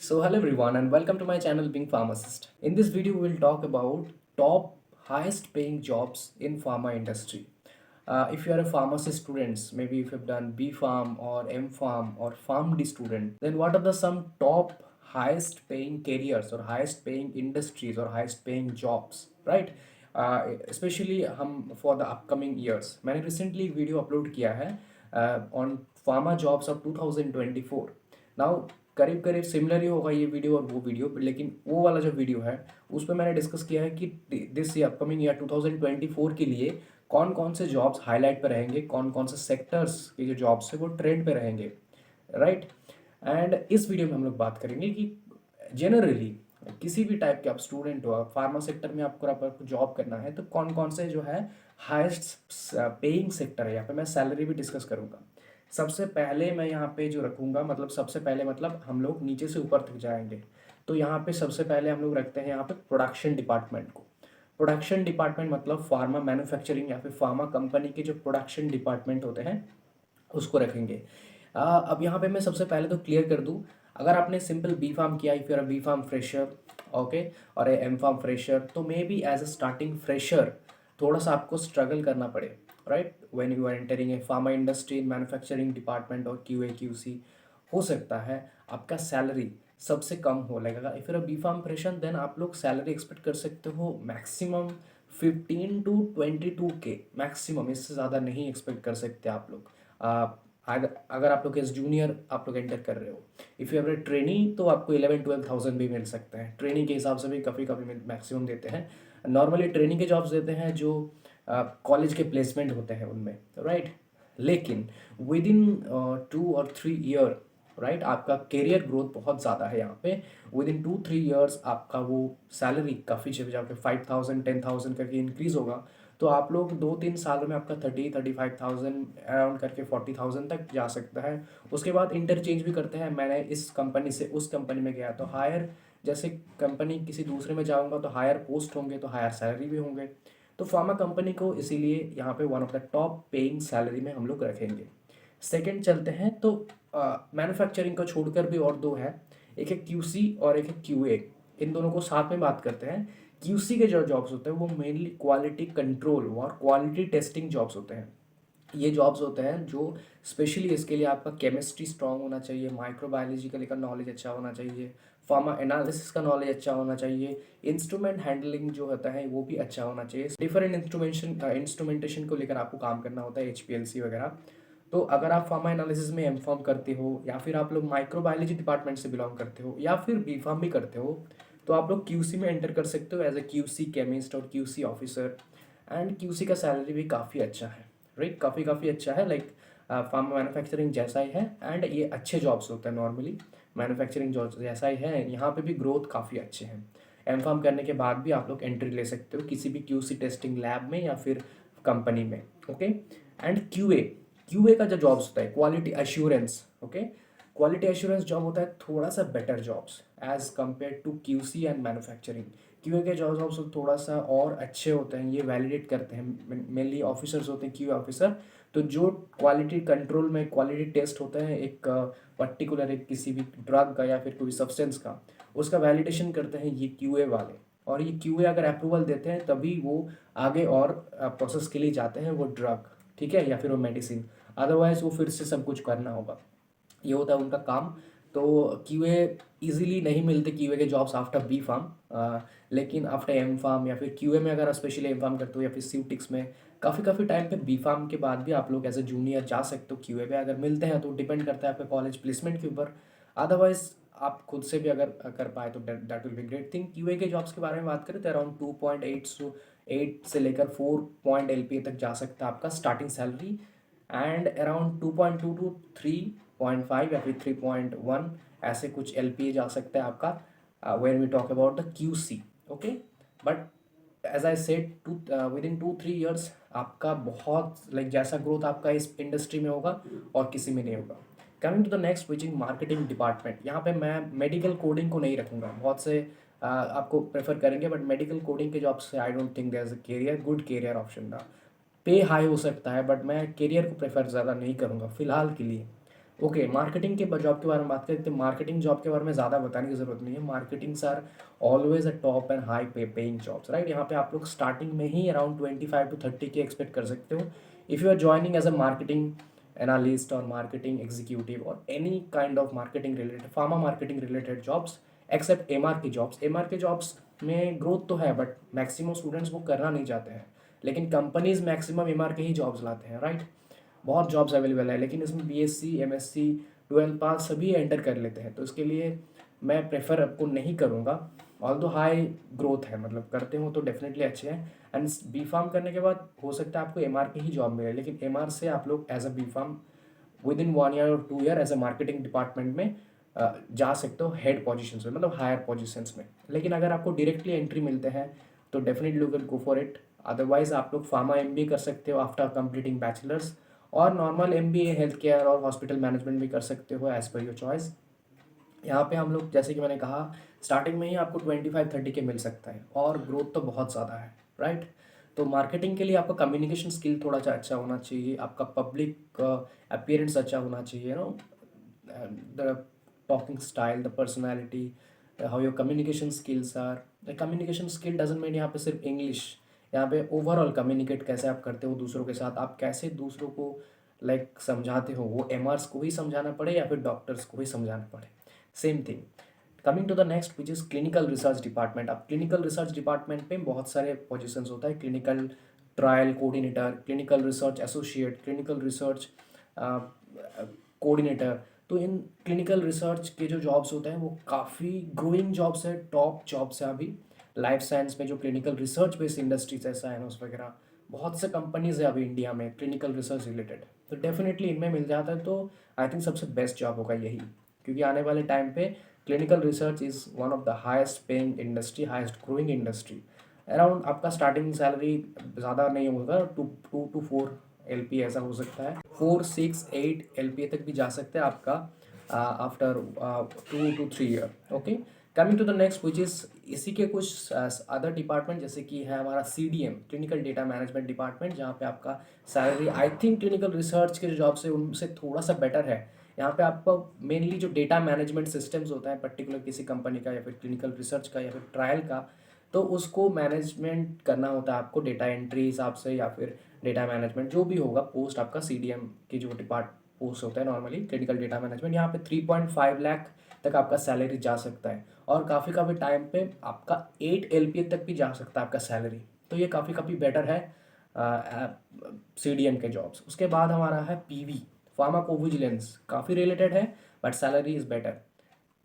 So hello everyone and welcome to my channel Being Pharmacist. In this video we will talk about top highest paying jobs in pharma industry. If you are a pharmacy student, maybe if you've done B Pharm or M Pharm or PharmD student, then what are the some top highest paying careers or highest paying industries or highest paying jobs, right? Especially हम for the upcoming years. मैंने recently video upload किया है on pharma jobs of 2024. Now करीब करीब similar ही होगा ये video और वो वीडियो, लेकिन वो वाला जो वीडियो है उस पर मैंने डिस्कस किया है कि दिस ईयर अपकमिंग ईयर 2024 के लिए कौन कौन से जॉब्स हाईलाइट पे रहेंगे, कौन कौन से सेक्टर्स के जो जॉब्स है वो ट्रेंड पे रहेंगे, राइट। एंड इस वीडियो में हम लोग बात करेंगे कि जनरली किसी भी टाइप के आप स्टूडेंट हो, आप फार्मा सेक्टर में आपको जॉब करना है तो कौन कौन से जो है हाईएस्ट पेइंग सेक्टर है, यहाँ पे मैं सैलरी भी डिस्कस करूँगा। सबसे पहले मैं यहाँ पे जो रखूँगा, मतलब सबसे पहले मतलब हम लोग नीचे से ऊपर तक जाएंगे, तो यहाँ पे सबसे पहले हम लोग रखते हैं यहाँ पे प्रोडक्शन डिपार्टमेंट को। प्रोडक्शन डिपार्टमेंट मतलब फार्मा मैन्युफैक्चरिंग या फिर फार्मा कंपनी के जो प्रोडक्शन डिपार्टमेंट होते हैं उसको रखेंगे। अब यहाँ पे मैं सबसे पहले तो क्लियर कर दूँ, अगर आपने सिंपल बी फार्म किया, if you are B pharm fresher, okay, और एम फार्म फ्रेशर, तो maybe as a starting fresher थोड़ा सा आपको स्ट्रगल करना पड़े, right. When you are entering a pharma industry in manufacturing department और Q A Q C, हो सकता है आपका सैलरी सबसे कम हो लगेगा। If you are B pharm fresher then आप लोग सैलरी एक्सपेक्ट कर सकते हो मैक्सिमम 15 to 22 के मैक्सिमम, इससे ज़्यादा नहीं एक्सपेक्ट कर सकते आप लोग। अगर आप लोग एज जूनियर आप लोग एंटर कर रहे हो, इफ़ यू एवर ट्रेनी तो आपको 11-12 थाउजेंड भी मिल सकते हैं। ट्रेनिंग के हिसाब से भी काफ़ी काफ़ी मैक्सिमम देते हैं। नॉर्मली ट्रेनिंग के जॉब्स देते हैं जो कॉलेज के प्लेसमेंट होते हैं उनमें, राइट। लेकिन विद इन 2 और 3 ईयर, राइट, आपका करियर ग्रोथ बहुत ज़्यादा है यहाँ पे। विद इन 2-3 ईयर्स आपका वो सैलरी काफ़ी जब जाके 5,000-10,000 करके इंक्रीज़ होगा, तो आप लोग 2-3 सालों में आपका 30-35,000 अराउंड करके 40,000 तक जा सकता है। उसके बाद इंटरचेंज भी करते हैं, मैंने इस कंपनी से उस कंपनी में गया तो हायर, जैसे कंपनी किसी दूसरे में जाऊँगा तो हायर पोस्ट होंगे तो हायर सैलरी भी होंगे। तो फार्मा कंपनी को इसीलिए यहाँ पे one of the top paying salary में हम लोग रखेंगे। सेकंड चलते हैं तो मैन्युफैक्चरिंग को छोड़कर भी और दो है, एक है क्यूसी और एक है क्यूए। इन दोनों को साथ में बात करते हैं। क्यूसी के जो जॉब्स होते हैं वो मेनली क्वालिटी कंट्रोल और क्वालिटी टेस्टिंग जॉब्स होते हैं। ये जॉब्स होते हैं जो स्पेशली इसके लिए आपका केमिस्ट्री स्ट्रांग होना चाहिए, माइक्रोबायोलॉजिकल का नॉलेज अच्छा होना चाहिए, फार्मा एनालिसिस का नॉलेज अच्छा होना चाहिए, इंस्ट्रूमेंट हैंडलिंग जो होता है वो भी अच्छा होना चाहिए। डिफरेंट इंस्ट्रूमेंटेशन को लेकर आपको काम करना होता है, HPLC वगैरह। तो अगर आप फार्मा एनालिसिस में एम फार्म करते हो या फिर आप लोग माइक्रोबायोलॉजी डिपार्टमेंट से बिलोंग करते हो या फिर बी फार्म भी करते हो, तो आप लोग क्यूसी में एंटर कर सकते हो एज ए क्यूसी केमिस्ट और क्यूसी ऑफिसर। एंड क्यूसी का सैलरी भी काफ़ी अच्छा है, राइट, काफ़ी अच्छा है, लाइक फार्मा मैन्युफैक्चरिंग जैसा ही है। एंड ये अच्छे जॉब्स होते हैं, नॉर्मली मैन्युफैक्चरिंग जॉब्स जैसा ही है। यहाँ पे भी ग्रोथ काफ़ी अच्छे हैं। एम फार्म करने के बाद भी आप लोग एंट्री ले सकते हो किसी भी क्यूसी टेस्टिंग लैब में या फिर कंपनी में, ओके। एंड क्यूए, क्यूए का जो जॉब्स होता है quality assurance, okay, quality assurance job होता है थोड़ा सा better jobs as compare to QC and manufacturing. QA के जॉब्स थोड़ा सा और अच्छे होते हैं, ये वैलिडेट करते हैं, मेनली ऑफिसर्स होते हैं क्यूए ऑफिसर। तो जो क्वालिटी कंट्रोल में क्वालिटी टेस्ट होता है एक पर्टिकुलर एक किसी भी ड्रग का या फिर कोई सब्सटेंस का, उसका वैलिडेशन करते हैं ये क्यूए वाले। और ये क्यूए अगर अप्रूवल देते हैं तभी वो आगे और प्रोसेस के लिए जाते हैं वो ड्रग, ठीक है, या फिर वो मेडिसिन। अदरवाइज वो फिर से सब कुछ करना होगा, ये होता है उनका काम। तो क्यूए इजीली नहीं मिलते, क्यूए के जॉब्स आफ्टर बी फार्म, लेकिन आफ्टर एम फार्म या फिर क्यूए में अगर स्पेशली एम फार्म करते हो या फिर सीटिक्स में काफ़ी टाइम पे बी फार्म के बाद भी आप लोग एज ए जूनियर जा सकते हो क्यूए पे, अगर मिलते हैं तो डिपेंड करता है आपके कॉलेज प्लेसमेंट के ऊपर। अदरवाइज आप खुद से भी अगर कर पाए तो that will be great thing. QA के जॉब्स के बारे में बात करें तो अराउंड 2.8 से लेकर 4 LPA तक जा सकता है आपका starting salary. And around 2.2 to 3.5 या फिर 3.1 ऐसे कुछ LPA जा सकता है आपका when we talk about the QC, okay. But as I said within 2-3 years आपका बहुत लाइक जैसा ग्रोथ आपका इस इंडस्ट्री में होगा और किसी में नहीं होगा। Coming to the next which is marketing department, यहाँ पे मैं मेडिकल कोडिंग को नहीं रखूँगा, बहुत से आपको प्रेफर करेंगे बट मेडिकल कोडिंग के जॉब से I don't think there is a career good career option ना। पे हाई हो सकता है बट मैं करियर को प्रेफर ज़्यादा नहीं करूँगा फ़िलहाल के लिए। ओके, मार्केटिंग के जॉब के बारे में बात करें तो मार्केटिंग जॉब के बारे में ज़्यादा बताने की ज़रूरत नहीं है। Marketings are always a top and high paying jobs, right. यहाँ पे आप लोग स्टार्टिंग में ही अराउंड 25 to 30 के एक्सपेक्ट कर सकते हो if you are joining as a marketing analyst और मार्केटिंग एग्जीक्यूटिव और any kind of marketing related, pharma marketing related jobs, except MR की जॉब्स। एमआर के जॉब्स में ग्रोथ तो है बट मैक्सिमम स्टूडेंट्स वो करना नहीं चाहते हैं, लेकिन कंपनीज मैक्सिमम एमआर के ही जॉब्स लाते हैं, राइट। बहुत जॉब्स अवेलेबल है, लेकिन इसमें बीएससी, एमएससी, 12 पास सभी एंटर कर लेते हैं, तो इसके लिए मैं प्रेफर आपको नहीं करूँगा। ऑल दो हाई ग्रोथ है, मतलब करते हो तो डेफिनेटली अच्छे हैं। एंड बी फार्म करने के बाद हो सकता है आपको एमआर की ही जॉब मिले, लेकिन एमआर से आप लोग as a B pharm within 1 year और 2 year as a marketing department में जा सकते हो हेड पोजीशंस में, मतलब हायर पोजीशंस में। लेकिन अगर आपको डायरेक्टली एंट्री मिलते हैं तो definitely you can go for it. Otherwise आप लोग फार्मा एमबीए कर सकते हो आफ्टर कंप्लीटिंग बैचलर्स, और नॉर्मल एमबीए हेल्थ केयर और हॉस्पिटल मैनेजमेंट भी कर सकते हो एज पर योर चॉइस। यहाँ पे हम लोग जैसे कि मैंने कहा स्टार्टिंग में ही आपको 25-30 के मिल सकता है और ग्रोथ तो बहुत ज़्यादा है, राइट। तो मार्केटिंग के लिए आपका कम्युनिकेशन स्किल थोड़ा सा अच्छा होना चाहिए, आपका पब्लिक अपीयरेंस अच्छा होना चाहिए, know the talking style, the personality, how your communication skills are. The communication skill doesn't mean यहाँ पे सिर्फ इंग्लिश, यहाँ पे ओवरऑल कम्युनिकेट कैसे आप करते हो दूसरों के साथ, आप कैसे दूसरों को समझाते हो, वो एमआरस को ही समझाना पड़े या फिर डॉक्टर्स को ही समझाना पड़े, same thing. Coming to the next which is clinical research department. अब क्लिनिकल रिसर्च डिपार्टमेंट में बहुत सारे पोजीशंस होता है, clinical trial coordinator, clinical research associate, clinical research coordinator. तो इन क्लिनिकल रिसर्च के जो जॉब्स होते हैं वो काफ़ी ग्रोइंग जॉब्स है, टॉप जॉब्स है अभी लाइफ साइंस में। जो क्लिनिकल रिसर्च बेस्ड इंडस्ट्रीज है, साइनोस वगैरह, बहुत से कंपनीज है अभी इंडिया में क्लिनिकल रिसर्च रिलेटेड, तो डेफिनेटली इनमें मिल जाता है। तो आई थिंक सबसे बेस्ट जॉब होगा यही, क्योंकि आने वाले टाइम पे clinical research is one of the highest paying industry, highest growing industry. Around आपका स्टार्टिंग सैलरी ज़्यादा नहीं होगा, 2 to 4 LP ऐसा हो सकता है, 4, 6, 8 LPA तक भी जा सकते हैं आपका after 2 to 3 year. Okay, coming to the next which is इसी के कुछ अदर डिपार्टमेंट, जैसे कि है हमारा CDM, clinical data management department, जहाँ पे आपका salary I think clinical research के जो जॉब से उनसे थोड़ा सा बेटर है। यहाँ पे आपको मेनली जो डेटा मैनेजमेंट सिस्टम्स होता है पर्टिकुलर किसी कंपनी का या फिर क्लिनिकल रिसर्च का या फिर ट्रायल का, तो उसको मैनेजमेंट करना होता है आपको डेटा एंट्री हिसाब से, या फिर डेटा मैनेजमेंट जो भी होगा पोस्ट आपका CDM की जो पोस्ट होता है नॉर्मली क्लिनिकल डेटा मैनेजमेंट, यहाँ पे 3.5 लाख तक आपका सैलरी जा सकता है, और काफ़ी काफ़ी टाइम पे आपका 8 LPA तक भी जा सकता है आपका सैलरी। तो ये काफ़ी काफ़ी बेटर है CDM के जॉब्स। उसके बाद हमारा है PV, फार्माकोविजिलेंस, काफ़ी रिलेटेड है but salary is better.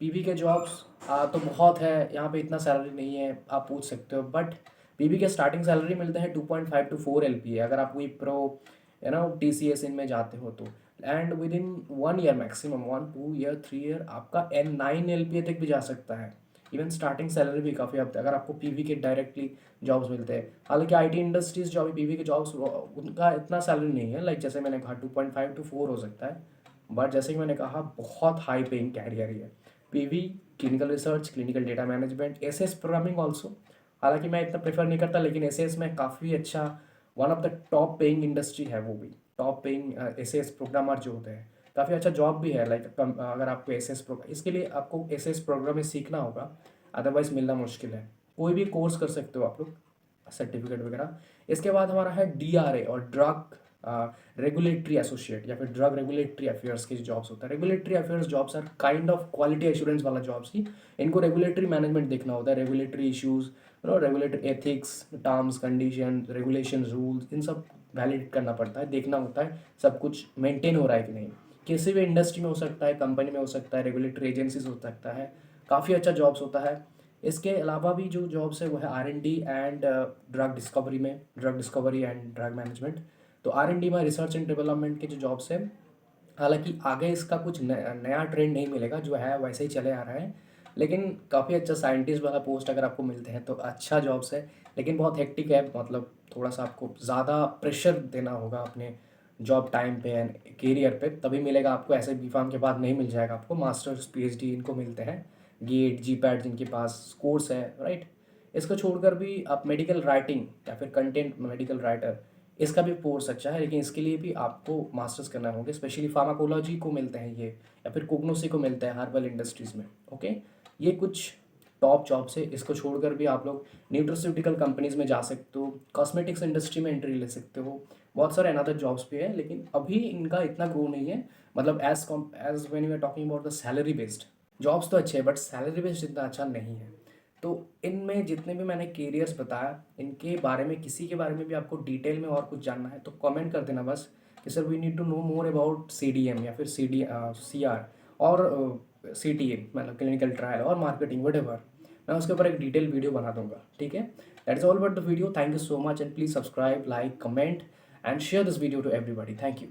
PV के जॉब्स तो बहुत है, यहाँ पे इतना सैलरी नहीं है आप पूछ सकते हो, बट पीवी के स्टार्टिंग सैलरी मिलते हैं 2.5 to 4 LPA अगर आप विप्रो है ना TCS इनमें जाते हो तो। And with in 1 year maximum 1, 2 year, 3 year आपका N9 LPA तक भी जा सकता है। इवन स्टार्टिंग सैलरी भी काफ़ी हद तक अगर आपको पीवी के डायरेक्टली जॉब्स मिलते हैं। हालांकि IT इंडस्ट्रीज जो अभी पीवी के जॉब्स उनका इतना सैलरी नहीं है, जैसे मैंने कहा 2.5 to 4 हो सकता है, बट जैसे कि मैंने कहा बहुत हाई पेइंग कैरियर ही है PV, clinical research, clinical data management, SS programming also. हालांकि मैं इतना प्रेफर नहीं करता, लेकिन एसएस में काफ़ी अच्छा, one of the top paying industry है वो भी, टॉप पेइंग एसएस प्रोग्रामर जो होते हैं, काफ़ी अच्छा जॉब भी है। अगर आपको एसएस प्रोग्राम, इसके लिए आपको एसएस प्रोग्रामिंग सीखना होगा, अदरवाइज मिलना मुश्किल है। कोई भी कोर्स कर सकते हो आप लोग, सर्टिफिकेट वगैरह। इसके बाद हमारा है DRA और ड्रग रेगुलेटरी एसोसिएट या फिर ड्रग रेगुलेटरी अफेयर्स के जॉब्स होता है। Regulatory affairs jobs are kind of quality assurance वाला जॉब्स ही, इनको रेगुलेटरी मैनेजमेंट देखना होता है, regulatory issues, regulatory ethics, terms condition, regulation, rules, इन सब वैलिड करना पड़ता है, देखना होता है सब कुछ मेंटेन हो रहा है कि नहीं। किसी भी इंडस्ट्री में हो सकता है, कंपनी में हो सकता है, रेगुलेटरी एजेंसीज हो सकता है, काफ़ी अच्छा जॉब्स होता है। इसके अलावा भी जो जॉब्स है वो है R&D एंड ड्रग डिस्कवरी में, drug discovery and drug management. तो R&D में रिसर्च एंड डेवलपमेंट के जो जॉब्स है, हालांकि आगे इसका कुछ नया ट्रेंड नहीं मिलेगा, जो है वैसे ही चले आ रहा है, लेकिन काफ़ी अच्छा साइंटिस्ट वाला पोस्ट अगर आपको मिलते हैं तो अच्छा जॉब्स है, लेकिन बहुत हेक्टिक है, मतलब थोड़ा सा आपको ज़्यादा प्रेशर देना होगा अपने जॉब टाइम पे एंड करियर पे, तभी मिलेगा आपको। ऐसे बी फार्म के बाद नहीं मिल जाएगा आपको, मास्टर्स PhD इनको मिलते हैं, गेट GPAT जिनके पास कोर्स है, राइट। इसको छोड़कर भी आप मेडिकल राइटिंग या फिर कंटेंट मेडिकल राइटर, इसका भी कोर्स अच्छा है, लेकिन इसके लिए भी आपको मास्टर्स करना होगा। स्पेशली फार्माकोलॉजी को मिलते हैं ये, या फिर कोग्नोसी को मिलता है हर्बल इंडस्ट्रीज़ में। ओके, ये कुछ टॉप जॉब्स है। इसको छोड़कर भी आप लोग न्यूट्रोस्यूटिकल कंपनीज में जा सकते हो, कॉस्मेटिक्स इंडस्ट्री में एंट्री ले सकते हो, बहुत सारे अनदर जॉब्स भी है, लेकिन अभी इनका इतना ग्रो नहीं है। मतलब as when you are talking about the salary based jobs तो अच्छे हैं, बट सैलरी बेस्ड इतना अच्छा नहीं है। तो इनमें जितने भी मैंने कैरियर्स बताया, इनके बारे में किसी के बारे में भी आपको डिटेल में और कुछ जानना है तो कमेंट कर देना बस, कि sir we need to know more about CDM या फिर CR और CTA, मतलब क्लिनिकल ट्रायल और मार्केटिंग वट, मैं उसके ऊपर एक डिटेल वीडियो बना दूंगा। ठीक है, that is all about the video. Thank you so much, and please subscribe, like, comment and share this video to everybody. Thank you.